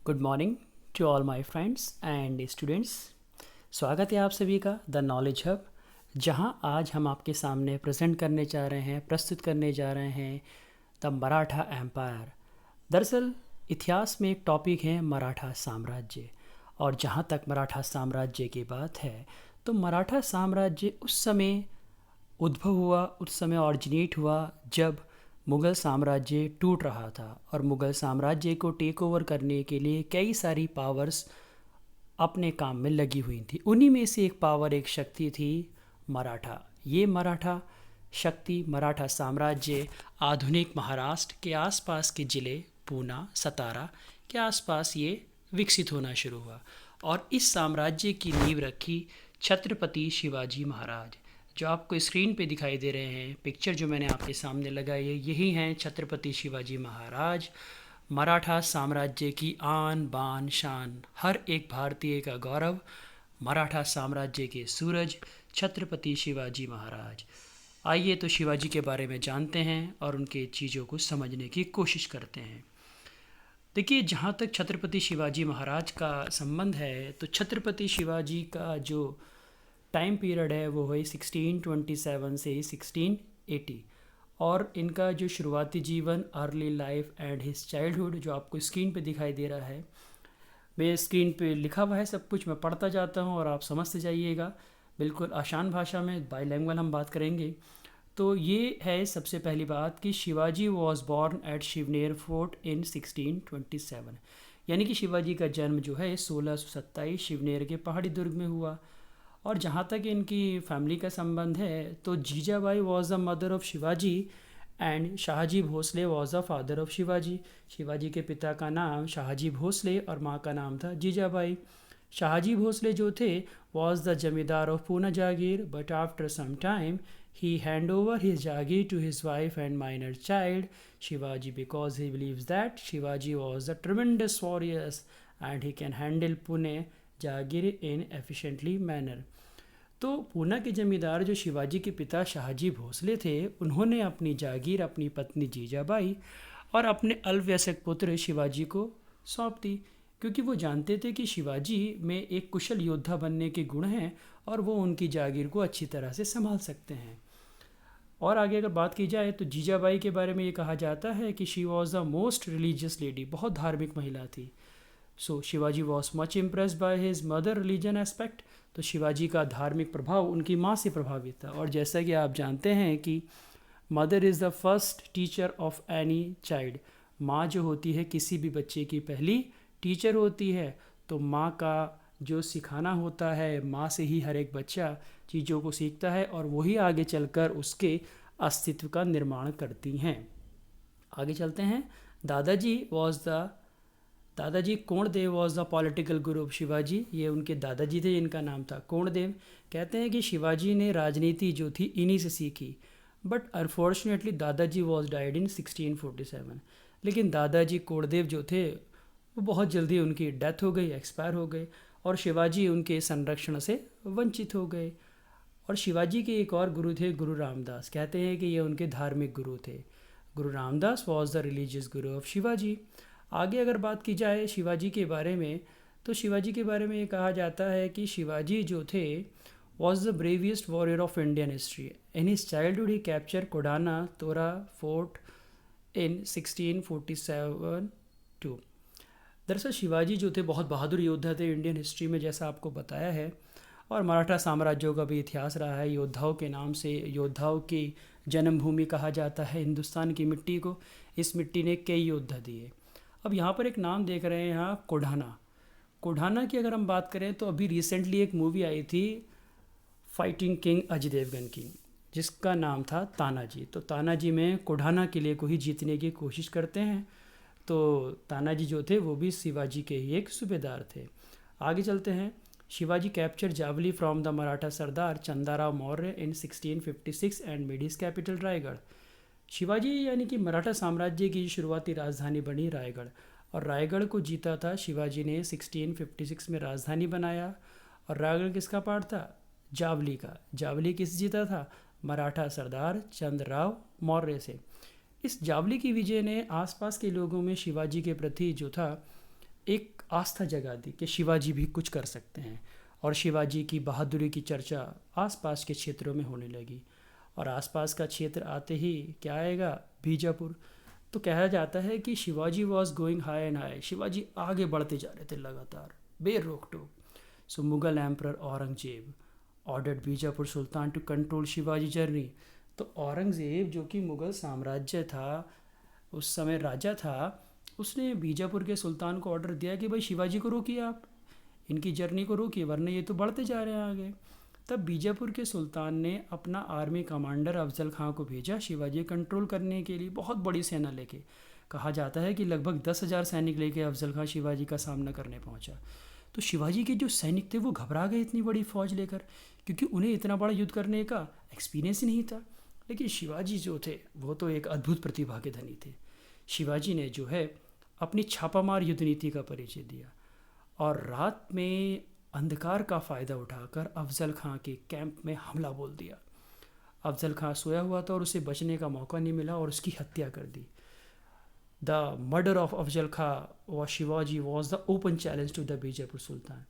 Good morning to all my friends and students. स्वागत है आप सभी का द नॉलेज हब, जहां आज हम आपके सामने प्रस्तुत करने जा रहे हैं द मराठा एम्पायर। दरअसल इतिहास में एक टॉपिक है मराठा साम्राज्य, और जहां तक मराठा साम्राज्य की बात है तो मराठा साम्राज्य उस समय ऑरिजिनेट हुआ जब मुग़ल साम्राज्य टूट रहा था, और मुग़ल साम्राज्य को टेक ओवर करने के लिए कई सारी पावर्स अपने काम में लगी हुई थी। उन्हीं में से एक शक्ति थी मराठा। ये मराठा साम्राज्य आधुनिक महाराष्ट्र के आसपास के ज़िले पूना, सतारा के आसपास ये विकसित होना शुरू हुआ, और इस साम्राज्य की नींव रखी छत्रपति शिवाजी महाराज। जो आपको स्क्रीन पे दिखाई दे रहे हैं पिक्चर जो मैंने आपके सामने लगाई है, यही हैं छत्रपति शिवाजी महाराज, मराठा साम्राज्य की आन बान शान, हर एक भारतीय का गौरव, मराठा साम्राज्य के सूरज छत्रपति शिवाजी महाराज। आइए तो शिवाजी के बारे में जानते हैं और उनके चीज़ों को समझने की कोशिश करते हैं। देखिए, जहाँ तक छत्रपति शिवाजी महाराज का संबंध है तो छत्रपति शिवाजी का जो टाइम पीरियड है वो है 1627 से 1680, और इनका जो शुरुआती जीवन, early life and his childhood, जो आपको स्क्रीन पे दिखाई दे रहा है, मैं स्क्रीन पे लिखा हुआ है सब कुछ, मैं पढ़ता जाता हूँ और आप समझते जाइएगा। बिल्कुल आसान भाषा में, बाईलैंग्वेज हम बात करेंगे। तो ये है सबसे पहली बात कि Shivaji was born at Shivneri fort in 1627, यानी कि शिवाजी का जन्म जो है 1627 शिवनेर के पहाड़ी दुर्ग में हुआ। और जहाँ तक इनकी फैमिली का संबंध है तो Jijabai was the mother of Shivaji and Shahji Bhosle was the father of Shivaji. Shivaji के पिता का नाम शाहजी भोसले और माँ का नाम था जीजाबाई। शाहजी भोसले जो थे was the zamindar of Poona jagir, but after some time he hand over his jagir to his wife and minor child Shivaji, because he believes that Shivaji was a tremendous warrior and he can handle Pune Jagir in efficiently manner। तो पूना के जमींदार जो शिवाजी के पिता शाहजी भोसले थे, उन्होंने अपनी जागीर अपनी पत्नी जीजाबाई और अपने अल्पवयस्क पुत्र शिवाजी को सौंप दी, क्योंकि वो जानते थे कि शिवाजी में एक कुशल योद्धा बनने के गुण हैं और वो उनकी जागीर को अच्छी तरह से संभाल सकते हैं। और आगे अगर बात की जाए तो जीजाबाई के बारे में ये कहा जाता है कि she was the most religious lady, बहुत धार्मिक महिला थी। So Shivaji was much impressed by his mother religion aspect, तो शिवाजी का धार्मिक प्रभाव उनकी माँ से प्रभावित था। और जैसा कि आप जानते हैं कि mother is the first teacher of any child, माँ जो होती है किसी भी बच्चे की पहली टीचर होती है। तो माँ का जो सिखाना होता है, माँ से ही हर एक बच्चा चीज़ों को सीखता है और वही आगे चलकर उसके अस्तित्व का निर्माण करती हैं। आगे चलते हैं। दादाजी Kondadev was the political Guru of Shivaji, ये उनके दादाजी थे, इनका नाम था कोंडदेव। कहते हैं कि शिवाजी ने राजनीति जो थी इन्हीं से सीखी, बट अनफॉर्चुनेटली दादाजी वॉज डाइड इन 1647। लेकिन दादाजी कोंडदेव जो थे वो बहुत जल्दी उनकी डेथ हो गई, एक्सपायर हो गए, और शिवाजी उनके संरक्षण से वंचित हो गए। और शिवाजी के एक और गुरु थे गुरु रामदास, कहते हैं कि ये उनके धार्मिक गुरु थे। गुरु Ramdas was the religious Guru of Shivaji. आगे अगर बात की जाए शिवाजी के बारे में तो शिवाजी के बारे में ये कहा जाता है कि शिवाजी जो थे was the bravest warrior of Indian history. In his childhood ही capture Kondana Torna fort in 1647 to. दरअसल शिवाजी जो थे बहुत बहादुर योद्धा थे इंडियन हिस्ट्री में, जैसा आपको बताया है। और मराठा साम्राज्यों का भी इतिहास रहा है। योद्धाओं के नाम से, योद्धाओं की जन्मभूमि कहा जाता है हिंदुस्तान की मिट्टी को। इस मिट्टी ने कई योद्धा दिए। अब यहाँ पर एक नाम देख रहे हैं यहाँ, कोढ़ाना की अगर हम बात करें तो अभी रिसेंटली एक मूवी आई थी फाइटिंग किंग अजय देवगन की, जिसका नाम था तानाजी। तो तानाजी में कोढ़ाना किले को ही जीतने की कोशिश करते हैं। तो तानाजी जो थे वो भी शिवाजी के ही एक सूबेदार थे। आगे चलते हैं। Shivaji capture Javali from the Maratha sardar Chandarao Maurya in 1656 and made his capital Raigad. Shivaji यानी कि मराठा साम्राज्य की शुरुआती राजधानी बनी रायगढ़, और रायगढ़ को जीता था शिवाजी ने 1656 में राजधानी बनाया। और रायगढ़ किसका पार्ट था? जावली का। जावली किस जीता था? मराठा सरदार चंद्रराव मौर्य से। इस जावली की विजय ने आसपास के लोगों में शिवाजी के प्रति जो था एक आस्था जगा दी कि शिवाजी भी कुछ कर सकते हैं। और शिवाजी की बहादुरी की चर्चा आसपास के क्षेत्रों में होने लगी। और आसपास का क्षेत्र आते ही क्या आएगा, बीजापुर। तो कहा जाता है कि Shivaji was going high and high, Shivaji आगे बढ़ते जा रहे थे लगातार बेर रोक टोक। So Mughal emperor Aurangzeb ordered Bijapur sultan to control Shivaji journey. तो औरंगज़ेब जो कि मुग़ल साम्राज्य था, उस समय राजा था, उसने बीजापुर के सुल्तान को ऑर्डर दिया कि भाई शिवाजी को रोकिए, आप इनकी जर्नी को रोकिए वरना ये तो बढ़ते जा रहे हैं आगे। तब बीजापुर के सुल्तान ने अपना आर्मी कमांडर अफजल खां को भेजा शिवाजी कंट्रोल करने के लिए, बहुत बड़ी सेना लेके। कहा जाता है कि लगभग 10,000 सैनिक लेके अफजल खां शिवाजी का सामना करने पहुंचा। तो शिवाजी के जो सैनिक थे वो घबरा गए इतनी बड़ी फौज लेकर, क्योंकि उन्हें इतना बड़ा युद्ध करने का एक्सपीरियंस ही नहीं था। लेकिन शिवाजी जो थे वो तो एक अद्भुत प्रतिभा के धनी थे। शिवाजी ने जो है अपनी छापामार युद्ध नीति का परिचय दिया और रात में अंधकार का फ़ायदा उठाकर अफजल खां के कैंप में हमला बोल दिया। अफजल खां सोया हुआ था और उसे बचने का मौका नहीं मिला और उसकी हत्या कर दी। The murder of Afzal Khan व Shivaji was the open challenge to the Bijapur sultan.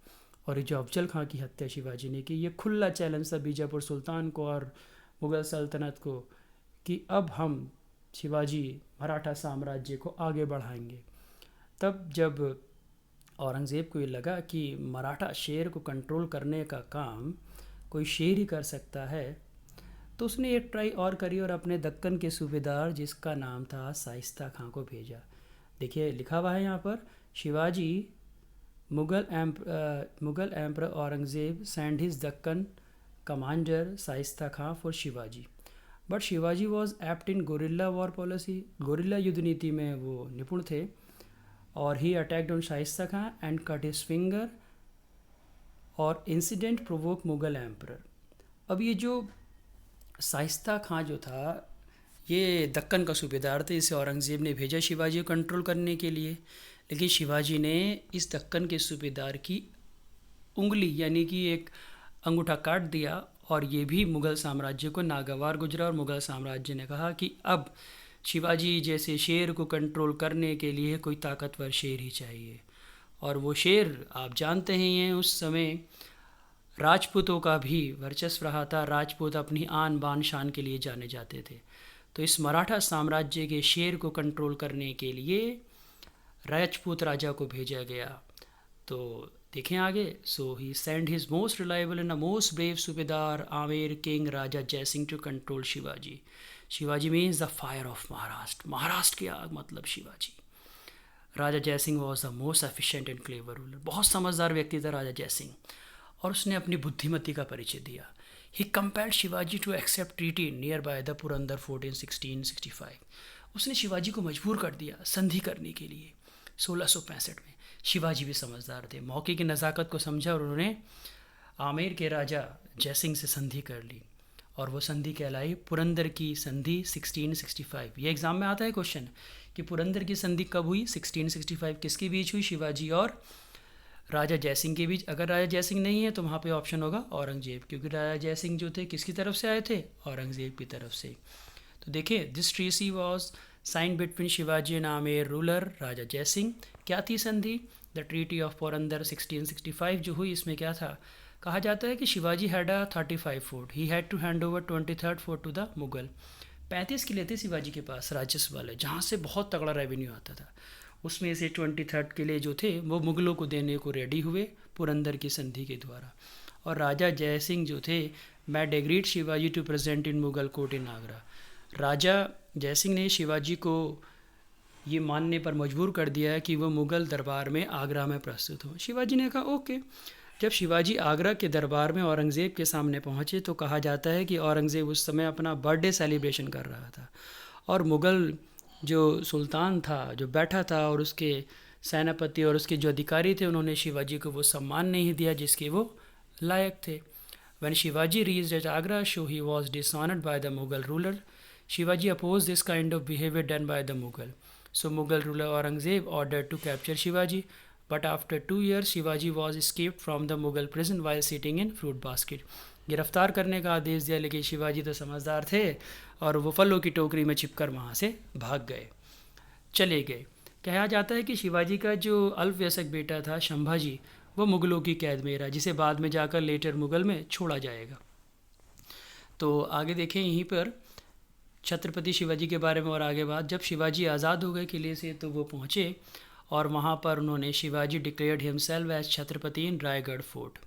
और ये जो अफजल खां की हत्या शिवाजी ने की, ये खुला चैलेंज था बीजापुर सुल्तान को और मुग़ल सल्तनत को कि अब हम शिवाजी मराठा साम्राज्य को आगे बढ़ाएंगे। तब जब औरंगज़ेब को ये लगा कि मराठा शेर को कंट्रोल करने का काम कोई शेर ही कर सकता है, तो उसने एक ट्राई और करी और अपने दक्कन के सूबेदार जिसका नाम था शाइस्ता खां को भेजा। देखिए लिखा हुआ है यहाँ पर, Shivaji Mughal emperor Aurangzeb send his Deccan commander Shaista Khan for Shivaji, but Shivaji was apt in guerrilla war policy. Guerrilla युद्ध नीति में वो निपुण थे। और he attacked on Shaista Khan and cut his finger और इंसिडेंट प्रोवोक मुग़ल एम्परर। अब ये जो शाइस्ता खां जो था ये दक्कन का सूबेदार थे, इसे औरंगज़ेब ने भेजा शिवाजी को कंट्रोल करने के लिए। लेकिन शिवाजी ने इस दक्कन के सूबेदार की उंगली यानी कि एक अंगूठा काट दिया और ये भी मुग़ल साम्राज्य को नागवार गुजरा। और मुग़ल साम्राज्य ने कहा कि अब शिवाजी जैसे शेर को कंट्रोल करने के लिए कोई ताकतवर शेर ही चाहिए। और वो शेर आप जानते हैं, उस समय राजपूतों का भी वर्चस्व रहा था। राजपूत अपनी आन बान शान के लिए जाने जाते थे। तो इस मराठा साम्राज्य के शेर को कंट्रोल करने के लिए राजपूत राजा को भेजा गया। तो देखें आगे, so he send his most reliable and most brave subedar Amer king Raja Jaisingh to control Shivaji. Shivaji means the fire of Maharashtra, Maharashtra की आग मतलब Shivaji. Raja Jaisingh was the most efficient and clever ruler, बहुत समझदार व्यक्ति था राजा जयसिंह। और उसने अपनी बुद्धिमती का परिचय दिया। He compelled Shivaji to accept treaty near by the Purandar fort in 1665। उसने शिवाजी को मजबूर कर दिया संधि करने के लिए 1665 में। शिवाजी भी समझदार थे, मौके की नज़ाकत को समझा और उन्होंने आमेर के राजा जयसिंह से संधि कर ली और वो संधि कहलाई पुरंदर की संधि 1665। ये एग्ज़ाम में आता है क्वेश्चन कि पुरंदर की संधि कब हुई, 1665 किसके बीच हुई, शिवाजी और राजा जयसिंह के बीच। अगर राजा जयसिंह नहीं है तो वहाँ पे ऑप्शन होगा औरंगजेब, क्योंकि राजा जयसिंह जो थे किसकी तरफ से आए थे, औरंगजेब की तरफ से। तो देखिए, this treaty was sign between Shivaji and Amer ruler Raja Jaisingh. क्या थी संधि, द ट्रीटी ऑफ पुरंदर 1665 जो हुई, इसमें क्या था, कहा जाता है कि Shivaji had a 35 fort, he had to hand over 23rd fort to the Mughal. 35 किले थे शिवाजी के पास राजस्व वाले, जहाँ से बहुत तगड़ा रेवेन्यू आता था। उसमें से 23rd किले जो थे वो मुग़लों को देने को रेडी हुए पुरंदर की संधि के द्वारा। और राजा जयसिंह जो थे made agreed Shivaji to present in Mughal court in Agra. Raja Jaisingh ने शिवाजी को ये मानने पर मजबूर कर दिया कि वो मुग़ल दरबार में आगरा में प्रस्तुत हो। शिवाजी ने कहा ओके। जब शिवाजी आगरा के दरबार में औरंगज़ेब के सामने पहुँचे तो कहा जाता है कि औरंगज़ेब उस समय अपना बर्थडे सेलिब्रेशन कर रहा था और मुग़ल जो सुल्तान था जो बैठा था और उसके सेनापति और उसके जो अधिकारी थे उन्होंने शिवाजी को वो सम्मान नहीं दिया जिसके वो लायक थे। When Shivaji reached at Agra, so he was dishonored by the Mughal ruler. Shivaji opposed this kind of behavior done by the Mughal. So Mughal ruler Aurangzeb ordered to capture Shivaji. But after 2 years, Shivaji was escaped from the Mughal prison while sitting in fruit basket. गिरफ्तार करने का आदेश दिया, लेकिन शिवाजी तो समझदार थे और वो फलों की टोकरी में छिपकर वहाँ से भाग गए, चले गए। कहा जाता है कि शिवाजी का जो अल्पवयस्क बेटा था संभाजी, वो मुगलों की कैद में रहा, जिसे बाद में जाकर लेटर मुगल में छोड़ा जाएगा। तो आगे देखें यहीं पर छत्रपति शिवाजी के बारे में और आगे बात। जब शिवाजी आज़ाद हो गए किले से तो वो पहुँचे और वहाँ पर उन्होंने Shivaji declared himself as Chhatrapati in Raigad fort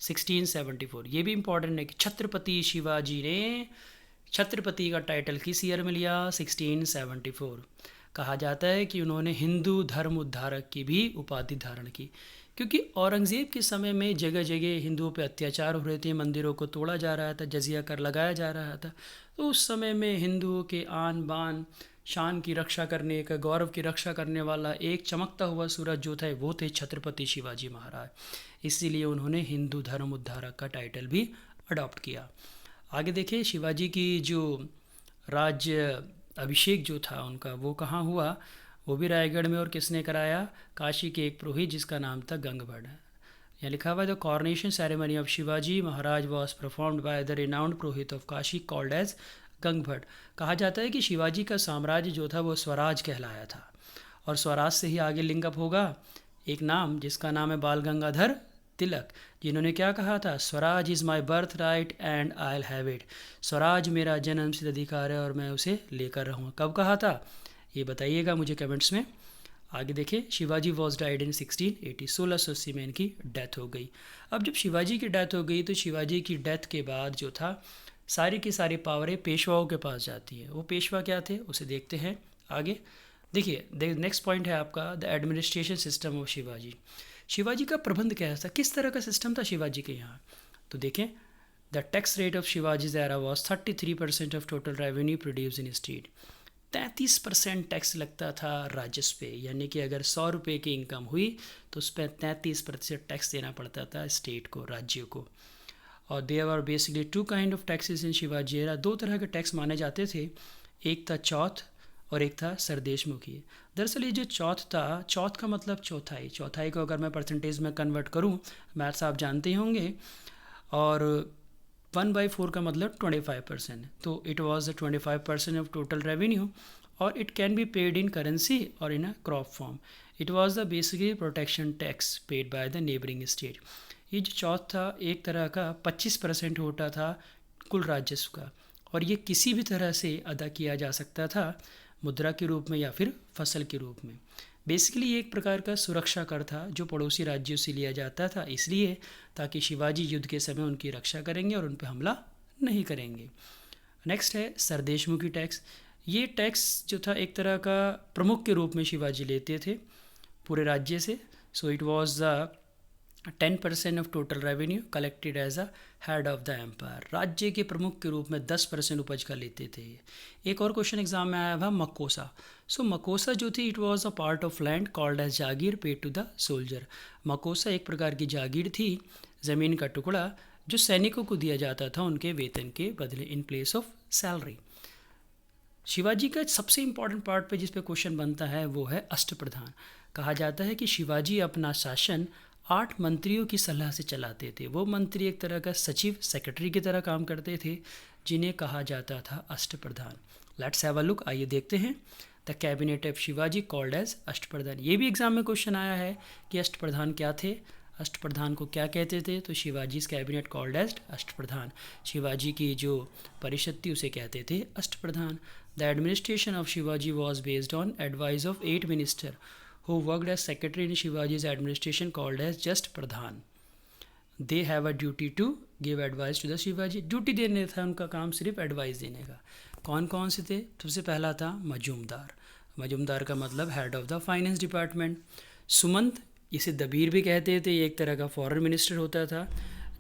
1674। ये भी इम्पॉर्टेंट है कि छत्रपति शिवाजी ने छत्रपति का टाइटल किस ईयर में लिया? 1674। कहा जाता है कि उन्होंने हिंदू धर्म उद्धारक की भी उपाधि धारण की, क्योंकि औरंगज़ेब के समय में जगह जगह हिंदुओं पर अत्याचार हो रहे थे, मंदिरों को तोड़ा जा रहा था, जजिया कर लगाया जा रहा था। तो उस समय में हिंदुओं के आन बान शान की रक्षा करने का, गौरव की रक्षा करने वाला एक चमकता हुआ सूरज जो था वो थे छत्रपति शिवाजी महाराज। इसीलिए उन्होंने हिंदू धर्म उद्धारक का टाइटल भी अडॉप्ट किया। आगे देखिए शिवाजी की जो राज्य अभिषेक जो था उनका वो कहाँ हुआ? वो भी रायगढ़ में। और किसने कराया? काशी के एक पुरोहित जिसका नाम था गंगभट। यहाँ लिखा हुआ है the coronation ceremony of Shivaji Maharaj was performed by the renowned purohit of Kashi called as Gangabhatt. कहा जाता है कि शिवाजी का साम्राज्य जो था वो स्वराज कहलाया था, और स्वराज से ही आगे लिंकअप होगा एक नाम जिसका नाम है बाल गंगाधर तिलक, जिन्होंने क्या कहा था? Swaraj is my birth right and I will have it. Swaraj मेरा जन्मसिद्ध अधिकार है और मैं उसे लेकर रहूँगा। कब कहा था ये बताइएगा मुझे कमेंट्स में। आगे देखिए शिवाजी वॉज डाइड इन 1680। 1680 में इनकी डेथ हो गई। अब जब शिवाजी की डेथ हो गई तो शिवाजी की डेथ के बाद जो था सारी की सारी पावरें पेशवाओं के पास जाती है। वो पेशवा क्या थे उसे देखते हैं आगे। देखिए नेक्स्ट पॉइंट है आपका the administration system of Shivaji. Shivaji का प्रबंध कैसा था, किस तरह का सिस्टम था शिवाजी के यहाँ? तो देखें the tax rate of Shivaji's era was 33% of total revenue produce in state. 33% tax लगता था राजस्व पे, यानी कि अगर 100 रुपये की इनकम हुई तो उस पर 33% टैक्स देना पड़ता था स्टेट को, राज्य को। और there are basically 2 kind of taxes in Shivaji era. 2 तरह के टैक्स माने जाते थे, एक था चौथ और एक था सरदेशमुखी। दरअसल ये जो चौथ था, चौथ का मतलब चौथाई। चौथाई को अगर मैं परसेंटेज में कन्वर्ट करूँ, मैथ्स आप जानते ही होंगे, और 1/4 का मतलब 25%। तो it was 25% of total revenue, और it can be paid in currency और in a crop form. It was the basically protection tax paid by the neighbouring state. ये जो चौथ था एक तरह का 25% होता था कुल राजस्व का, और ये किसी भी तरह से अदा किया जा सकता था, मुद्रा के रूप में या फिर फसल के रूप में। बेसिकली ये एक प्रकार का सुरक्षा कर था जो पड़ोसी राज्यों से लिया जाता था, इसलिए ताकि शिवाजी युद्ध के समय उनकी रक्षा करेंगे और उन पर हमला नहीं करेंगे। नेक्स्ट है सरदेशमुखी टैक्स। ये टैक्स जो था एक तरह का प्रमुख के रूप में शिवाजी लेते थे पूरे राज्य से। So it was the 10% of total revenue collected as a head of the empire. राज्य के प्रमुख के रूप में 10% उपज का लेते थे। एक और क्वेश्चन एग्जाम में आया था मकोसा। सो मकोसा जो थी it was a part of land called as jagir paid to the soldier. Mokasa एक प्रकार की जागीर थी, ज़मीन का टुकड़ा जो सैनिकों को दिया जाता था उनके वेतन के बदले, in place of salary. Shivaji का सबसे इम्पॉर्टेंट पार्ट पे जिस पे क्वेश्चन बनता है वो है अष्टप्रधान। कहा जाता है कि शिवाजी अपना शासन 8 मंत्रियों की सलाह से चलाते थे। वो मंत्री एक तरह का सचिव, सेक्रेटरी की तरह काम करते थे, जिन्हें कहा जाता था Ashtapradhan. Let's have a look, आइए देखते हैं। The cabinet of Shivaji called as Ashtapradhan. ये भी एग्जाम में क्वेश्चन आया है कि अष्टप्रधान क्या थे, अष्टप्रधान को क्या कहते थे? तो Shivaji cabinet called as Ashtapradhan. Shivaji की जो परिषद थी उसे कहते थे Ashtapradhan. The administration of Shivaji was based on advice of 8 minister who worked as secretary in Shivaji's administration called as just Pradhan. They have a duty to give advice to the Shivaji. Duty देने था उनका काम, सिर्फ advice देने का। कौन कौन से थे? सबसे पहला था मजूमदार। मजूमदार का मतलब head of the finance department. Sumant, इसे दबीर भी कहते थे, ये एक तरह का फॉरेन मिनिस्टर होता था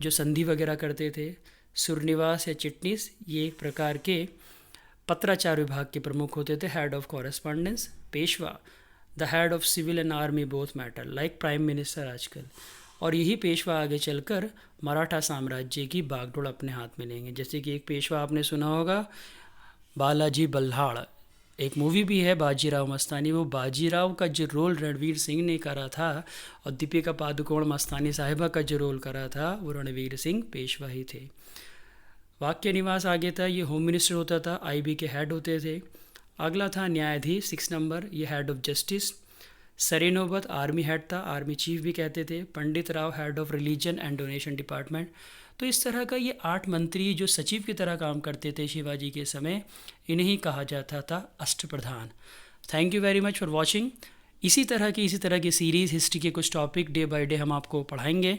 जो संधि वगैरह करते थे। सुरनिवास या चिटनीस, ये एक प्रकार के पत्राचार विभाग के प्रमुख होते थे, head of correspondence. Peshwa, the head of civil and army both matter, like prime minister आजकल। और यही पेशवा आगे चलकर मराठा साम्राज्य की बागडोर अपने हाथ में लेंगे। जैसे कि एक पेशवा आपने सुना होगा बालाजी बल्हाड़, एक मूवी भी है बाजीराव मस्तानी। वो बाजीराव का जो रोल रणवीर सिंह ने करा था और दीपिका पादुकोण मस्तानी साहिबा का जो रोल करा था वो रणवीर सिंह पेशवा ही थे। वाक्य निवास आगे था, ये होम मिनिस्टर होता था, आईबी के हेड होते थे। अगला था न्यायाधीश 6 नंबर, ये head of justice. Sarenobat army head था, आर्मी चीफ भी कहते थे। Pandit Rao head of religion and donation department. तो इस तरह का ये 8 मंत्री जो सचिव की तरह काम करते थे शिवाजी के समय, इन्हें कहा जाता था Ashtapradhan. Thank you very much for watching. इसी तरह की सीरीज़ हिस्ट्री के कुछ टॉपिक डे बाय डे हम आपको पढ़ाएंगे,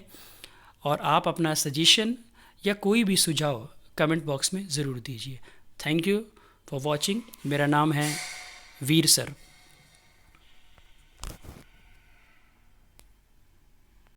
और आप अपना सजेशन या कोई भी सुझाव कमेंट बॉक्स में ज़रूर दीजिए। Thank you for watching. मेरा नाम है वीर सर।